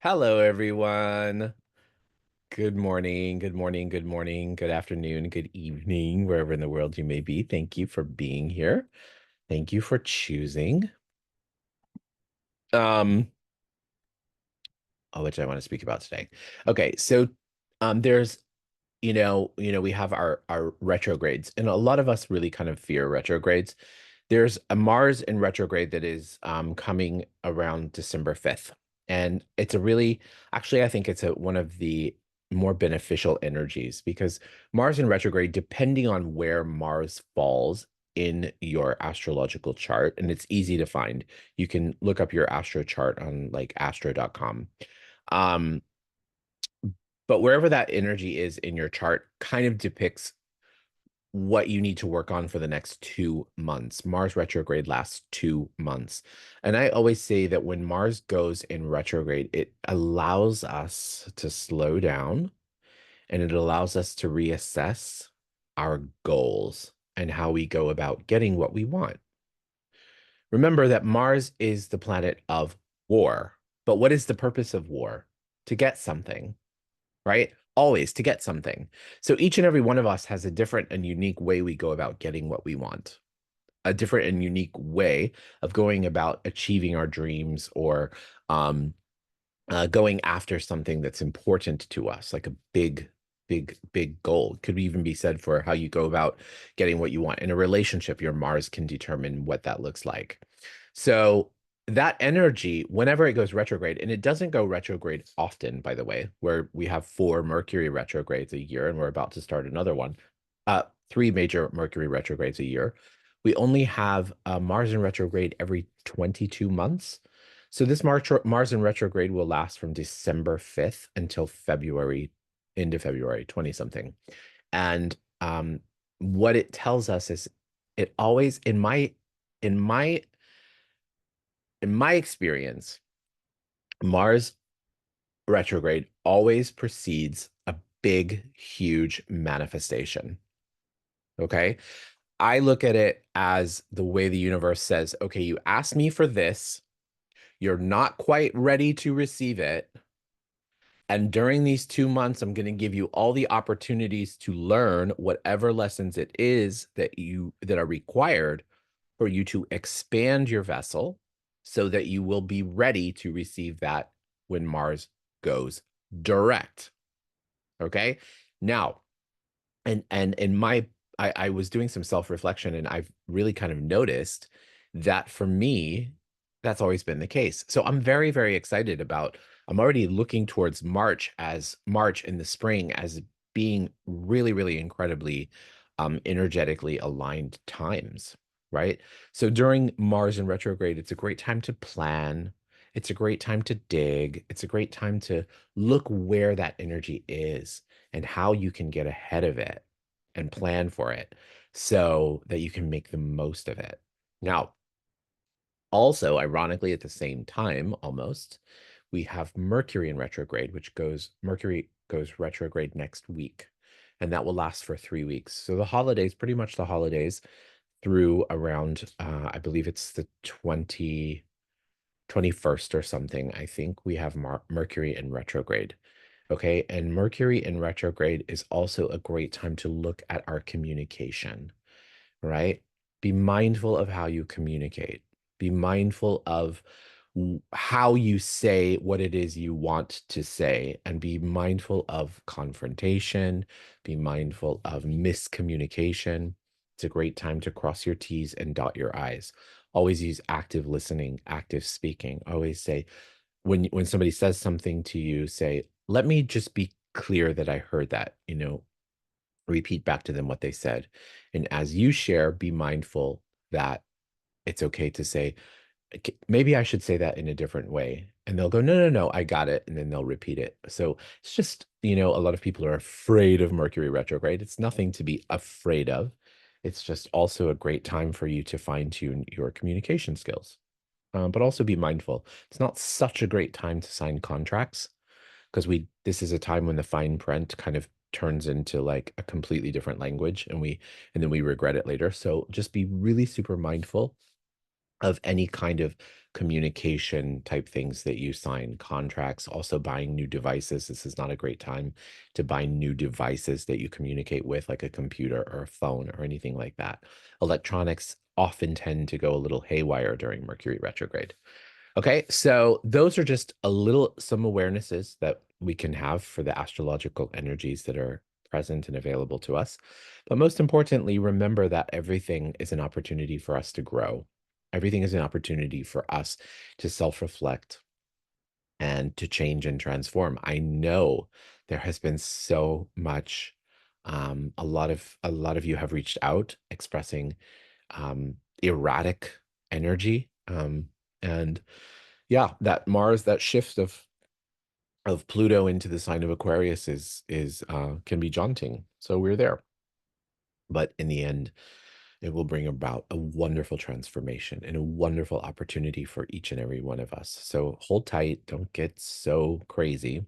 Hello, everyone. Good morning, good morning, good morning, good afternoon, good evening, wherever in the world you may be. Thank you for being here. Thank you for choosing. Um, which I want to speak about today. Okay, so there's we have our retrogrades, and a lot of us really kind of fear retrogrades. There's a Mars in retrograde that is coming around December 5th. And it's a really, actually, I think it's one of the more beneficial energies because Mars in retrograde, depending on where Mars falls in your astrological chart, and it's easy to find. You can look up your astro chart on like astro.com. Um, but wherever that energy is in your chart kind of depicts what you need to work on for the next 2 months. Mars retrograde lasts 2 months. And I always say that when Mars goes in retrograde, it allows us to slow down and it allows us to reassess our goals and how we go about getting what we want. Remember that Mars is the planet of war. But what is the purpose of war? To get something, right? Always to get something. So each and every one of us has a different and unique way we go about getting what we want, a different and unique way of going about achieving our dreams or going after something that's important to us, like a big goal. Could even be said for how you go about getting what you want. In a relationship, your Mars can determine what that looks like. So that energy, whenever it goes retrograde, and it doesn't go retrograde often, by the way, where we have 4 Mercury retrogrades a year, and we're about to start another one, 3 major Mercury retrogrades a year. We only have Mars in retrograde every 22 months. So this Mars in retrograde will last from December 5th until February, into February 20 something. And what it tells us is it always in my in my experience, Mars retrograde always precedes a big, huge manifestation. Okay. I look at it as the way the universe says, okay, you asked me for this, you're not quite ready to receive it. And during these 2 months, I'm going to give you all the opportunities to learn whatever lessons it is that are required for you to expand your vessel so that you will be ready to receive that when Mars goes direct. Okay. Now, and in my I was doing some self-reflection and I've really kind of noticed that for me, that's always been the case. So I'm very, very excited about I'm already looking towards March in the spring as being really, really incredibly energetically aligned times, right? So during Mars in retrograde, it's a great time to plan. It's a great time to dig. It's a great time to look where that energy is and how you can get ahead of it and plan for it so that you can make the most of it. Now, also, ironically, at the same time, almost, we have Mercury in retrograde, Mercury goes retrograde next week, and that will last for 3 weeks. So the holidays, pretty much the holidays through around, I believe it's the 21st or something, I think we have Mercury in retrograde. Okay. And Mercury in retrograde is also a great time to look at our communication, right? Be mindful of how you communicate. Be mindful of how you say what it is you want to say, and be mindful of confrontation. Be mindful of miscommunication. It's a great time to cross your T's and dot your I's. Always use active listening, active speaking. Always say, when somebody says something to you, say, let me just be clear that I heard that, repeat back to them what they said. And as you share, be mindful that it's okay to say, maybe I should say that in a different way." And they'll go, no, no, no, I got it. And then they'll repeat it. So it's just, a lot of people are afraid of Mercury retrograde. It's nothing to be afraid of. It's just also a great time for you to fine tune your communication skills. But also be mindful. It's not such a great time to sign contracts because this is a time when the fine print kind of turns into like a completely different language and then we regret it later. So just be really super mindful of any kind of communication type things that you sign, contracts, also buying new devices. This is not a great time to buy new devices that you communicate with, like a computer or a phone or anything like that. Electronics often tend to go a little haywire during Mercury retrograde. Okay, so those are just some awarenesses that we can have for the astrological energies that are present and available to us. But most importantly, remember that everything is an opportunity for us to grow. Everything is an opportunity for us to self-reflect and to change and transform. I know there has been so much, a lot of you have reached out expressing erratic energy. And yeah, that Mars, that shift of Pluto into the sign of Aquarius is can be jaunting. So we're there. But in the end, it will bring about a wonderful transformation and a wonderful opportunity for each and every one of us. So hold tight, don't get so crazy.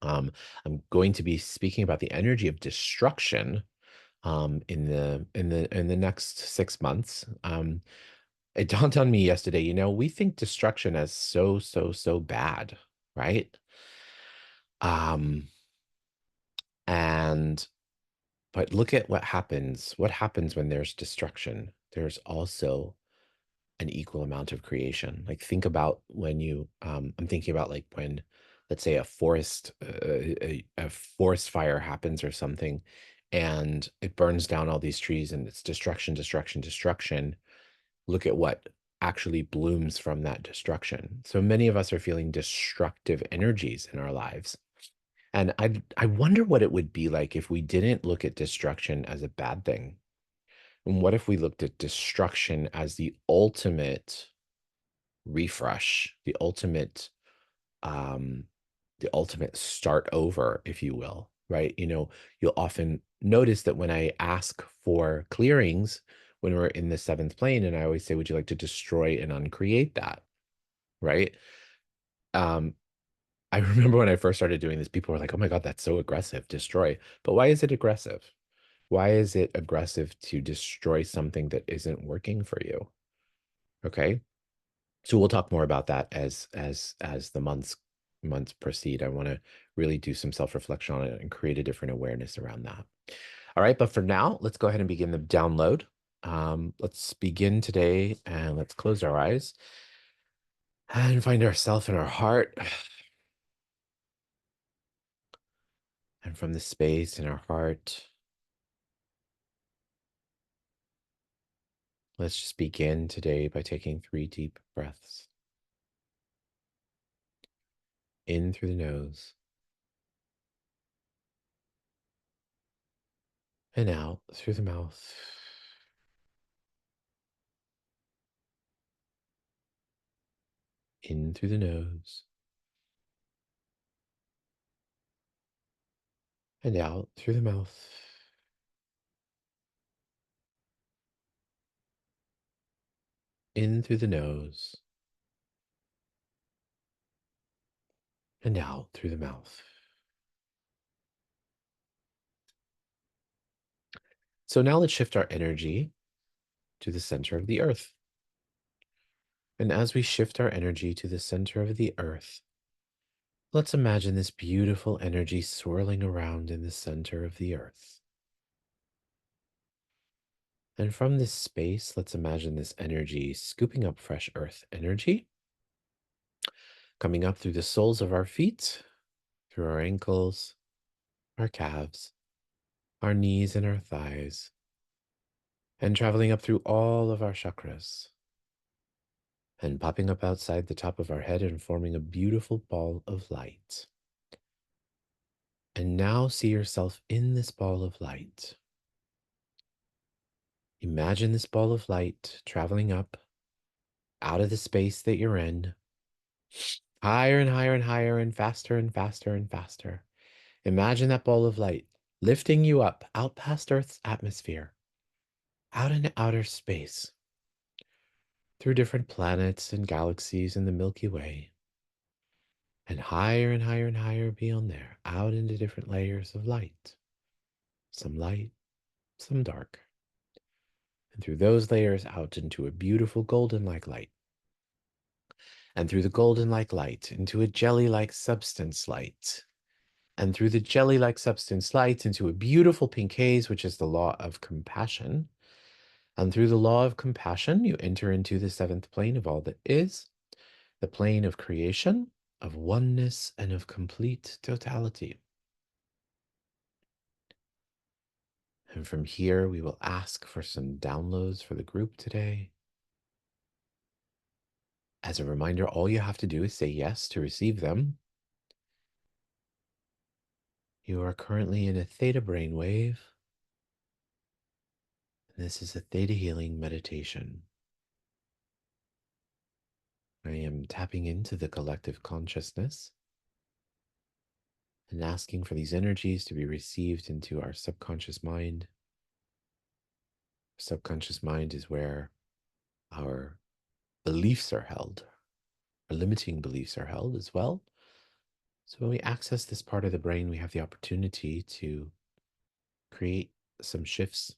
I'm going to be speaking about the energy of destruction in the next 6 months. It dawned on me yesterday, we think destruction as so bad, right? Um, and but look at what happens. What happens when there's destruction? There's also an equal amount of creation. Like think about when I'm thinking about like when, let's say a forest fire happens or something, and it burns down all these trees and it's destruction, destruction, destruction. Look at what actually blooms from that destruction. So many of us are feeling destructive energies in our lives. And I wonder what it would be like if we didn't look at destruction as a bad thing. And what if we looked at destruction as the ultimate refresh, um, the ultimate start over, if you will, right? You'll often notice that when I ask for clearings, when we're in the seventh plane, and I always say, would you like to destroy and uncreate that? Right? Um, I remember when I first started doing this, people were like, oh my God, that's so aggressive, destroy. But why is it aggressive? Why is it aggressive to destroy something that isn't working for you? Okay. So we'll talk more about that as the months proceed. I want to really do some self-reflection on it and create a different awareness around that. All right, but for now, let's go ahead and begin the download. Let's begin today and let's close our eyes and find ourselves in our heart. And from the space in our heart, let's just begin today by taking 3 deep breaths in through the nose and out through the mouth. In through the nose and out through the mouth. In through the nose and out through the mouth. So now let's shift our energy to the center of the earth. And as we shift our energy to the center of the earth, let's imagine this beautiful energy swirling around in the center of the earth. And from this space, let's imagine this energy scooping up fresh earth energy, coming up through the soles of our feet, through our ankles, our calves, our knees, and our thighs, and traveling up through all of our chakras, and popping up outside the top of our head and forming a beautiful ball of light. And now see yourself in this ball of light. Imagine this ball of light traveling up out of the space that you're in, higher and higher and higher and faster and faster and faster. Imagine that ball of light lifting you up out past Earth's atmosphere, out into outer space, through different planets and galaxies in the Milky Way, and higher and higher and higher beyond there, out into different layers of light. Some light, some dark. And through those layers out into a beautiful golden-like light. And through the golden-like light into a jelly-like substance light. And through the jelly-like substance light into a beautiful pink haze, which is the law of compassion. And through the law of compassion, you enter into the seventh plane of all that is, the plane of creation, of oneness, and of complete totality. And from here, we will ask for some downloads for the group today. As a reminder, all you have to do is say yes to receive them. You are currently in a theta brainwave. And this is a theta healing meditation. I am tapping into the collective consciousness and asking for these energies to be received into our subconscious mind. Subconscious mind is where our beliefs are held, our limiting beliefs are held as well. So when we access this part of the brain, we have the opportunity to create some shifts.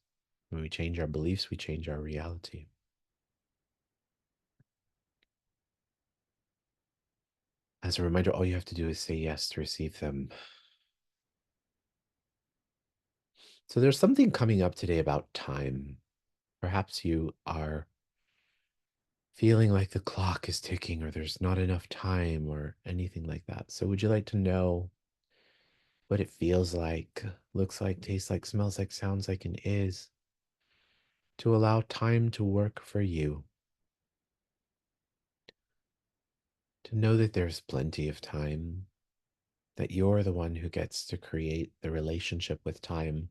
When we change our beliefs, we change our reality. As a reminder, all you have to do is say yes to receive them. So there's something coming up today about time. Perhaps you are feeling like the clock is ticking or there's not enough time or anything like that. So would you like to know what it feels like, looks like, tastes like, smells like, sounds like, and is to allow time to work for you? To know that there's plenty of time, that you're the one who gets to create the relationship with time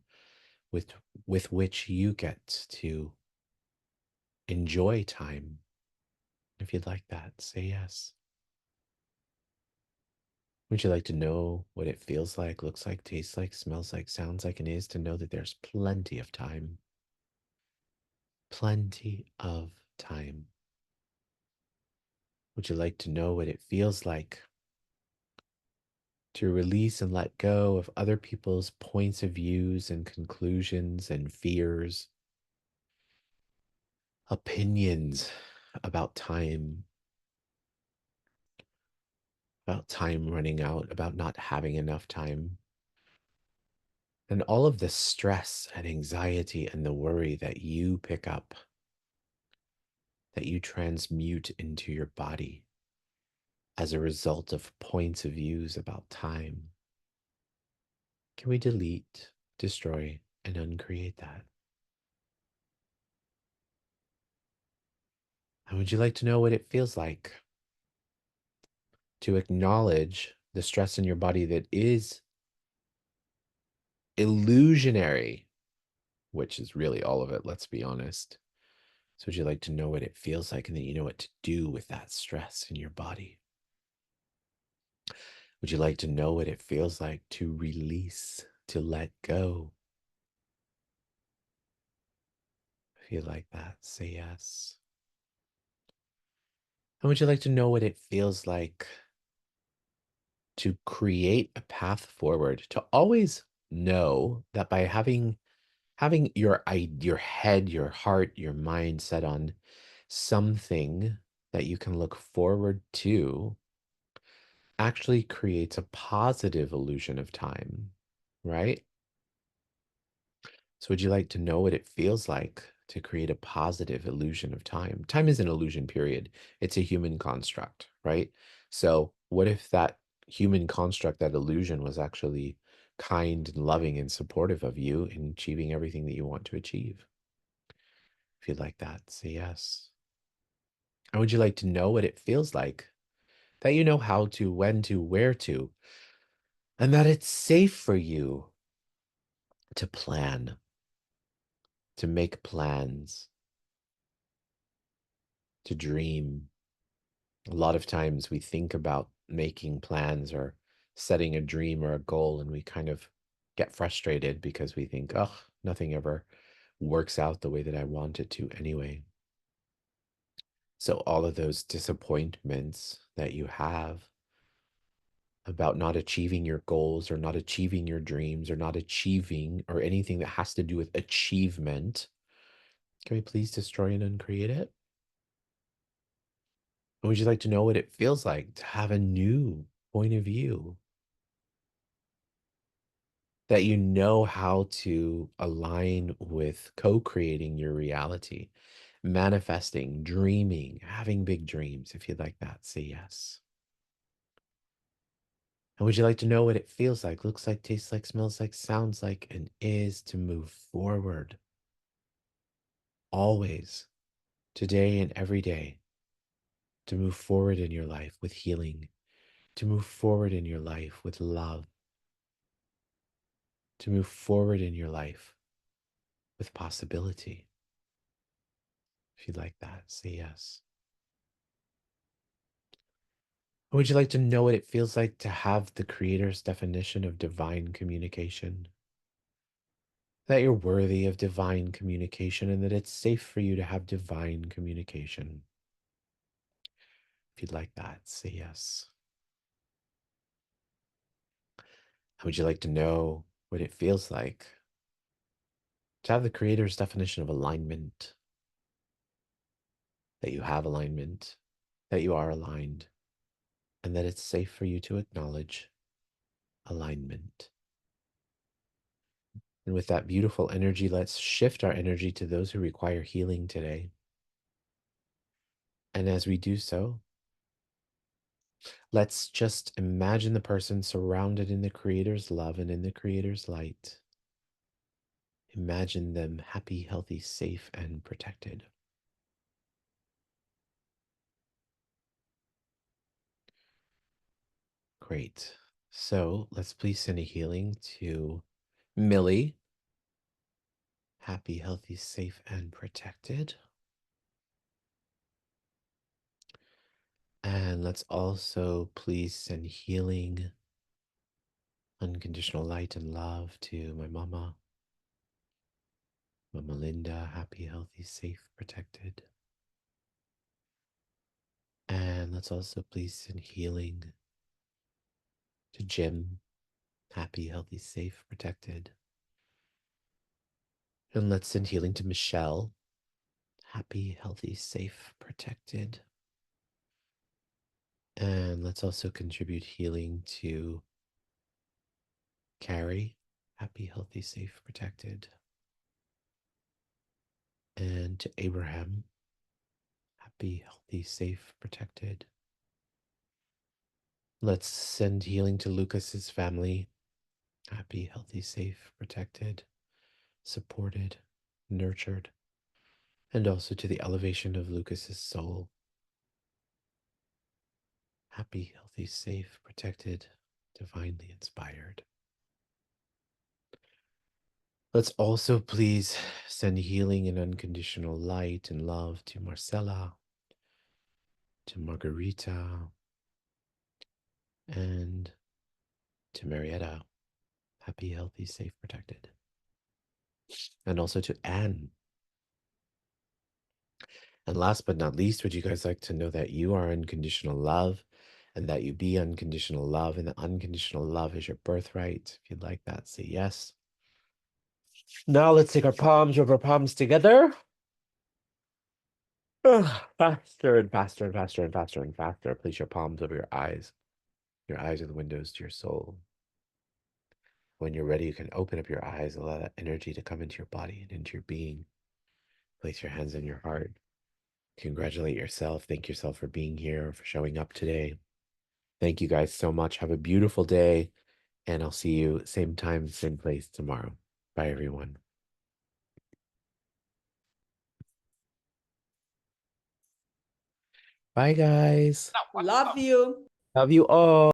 with, with which you get to enjoy time. If you'd like that, say yes. Would you like to know what it feels like, looks like, tastes like, smells like, sounds like, and is to know that there's plenty of time? Plenty of time. Would you like to know what it feels like to release and let go of other people's points of views and conclusions and fears, opinions about time running out, about not having enough time, and all of the stress and anxiety and the worry that you pick up, that you transmute into your body as a result of points of views about time? Can we delete, destroy, and uncreate that? And would you like to know what it feels like to acknowledge the stress in your body that is illusionary, which is really all of it, let's be honest? So would you like to know what it feels like and then you know what to do with that stress in your body? Would you like to know what it feels like to release, to let go? If you like that, say yes. And would you like to know what it feels like to create a path forward, to always know that by having your head, your heart, your mind set on something that you can look forward to actually creates a positive illusion of time, right? So would you like to know what it feels like to create a positive illusion of time? Time is an illusion, period. It's a human construct, right? So what if that human construct, that illusion, was actually kind and loving and supportive of you in achieving everything that you want to achieve? If you'd like that, say yes. And would you like to know what it feels like that you know how to, when to, where to, and that it's safe for you to plan, to make plans, to dream? A lot of times we think about making plans or setting a dream or a goal, and we kind of get frustrated because we think, oh, nothing ever works out the way that I want it to anyway. So all of those disappointments that you have about not achieving your goals or not achieving your dreams or not achieving or anything that has to do with achievement Can we please destroy and uncreate it? Or would you like to know what it feels like to have a new point of view? That you know how to align with co-creating your reality, manifesting, dreaming, having big dreams. If you'd like that, say yes. And would you like to know what it feels like, looks like, tastes like, smells like, sounds like, and is to move forward? Always, today and every day, to move forward in your life with healing, to move forward in your life with love, to move forward in your life with possibility. If you'd like that, say yes. Would you like to know what it feels like to have the Creator's definition of divine communication? That you're worthy of divine communication and that it's safe for you to have divine communication. If you'd like that, say yes. Would you like to know what it feels like to have the Creator's definition of alignment? That you have alignment, that you are aligned, and that it's safe for you to acknowledge alignment. And with that beautiful energy, let's shift our energy to those who require healing today. And as we do so, let's just imagine the person surrounded in the Creator's love and in the Creator's light. Imagine them happy, healthy, safe, and protected. Great. So let's please send a healing to Millie. Happy, healthy, safe, and protected. And let's also please send healing, unconditional light and love to my mama. Mama Linda, happy, healthy, safe, protected. And let's also please send healing to Jim, happy, healthy, safe, protected. And let's send healing to Michelle, happy, healthy, safe, protected. And let's also contribute healing to Carrie, happy, healthy, safe, protected. And to Abraham, happy, healthy, safe, protected. Let's send healing to Lucas's family, happy, healthy, safe, protected, supported, nurtured, and also to the elevation of Lucas's soul, happy, healthy, safe, protected, divinely inspired. Let's also please send healing and unconditional light and love to Marcella, to Margarita, and to Marietta, happy, healthy, safe, protected. And also to Anne. And last but not least, would you guys like to know that you are unconditional love and that you be unconditional love and that unconditional love is your birthright? If you'd like that, say yes. Now let's take our palms, rub our palms together. Faster and faster and faster and faster and faster. Place your palms over your eyes. Your eyes are the windows to your soul. When you're ready, you can open up your eyes, allow that energy to come into your body and into your being. Place your hands on your heart. Congratulate yourself. Thank yourself for being here, for showing up today. Thank you guys so much. Have a beautiful day, and I'll see you same time, same place tomorrow. Bye, everyone. Bye, guys. Love you. Love you all.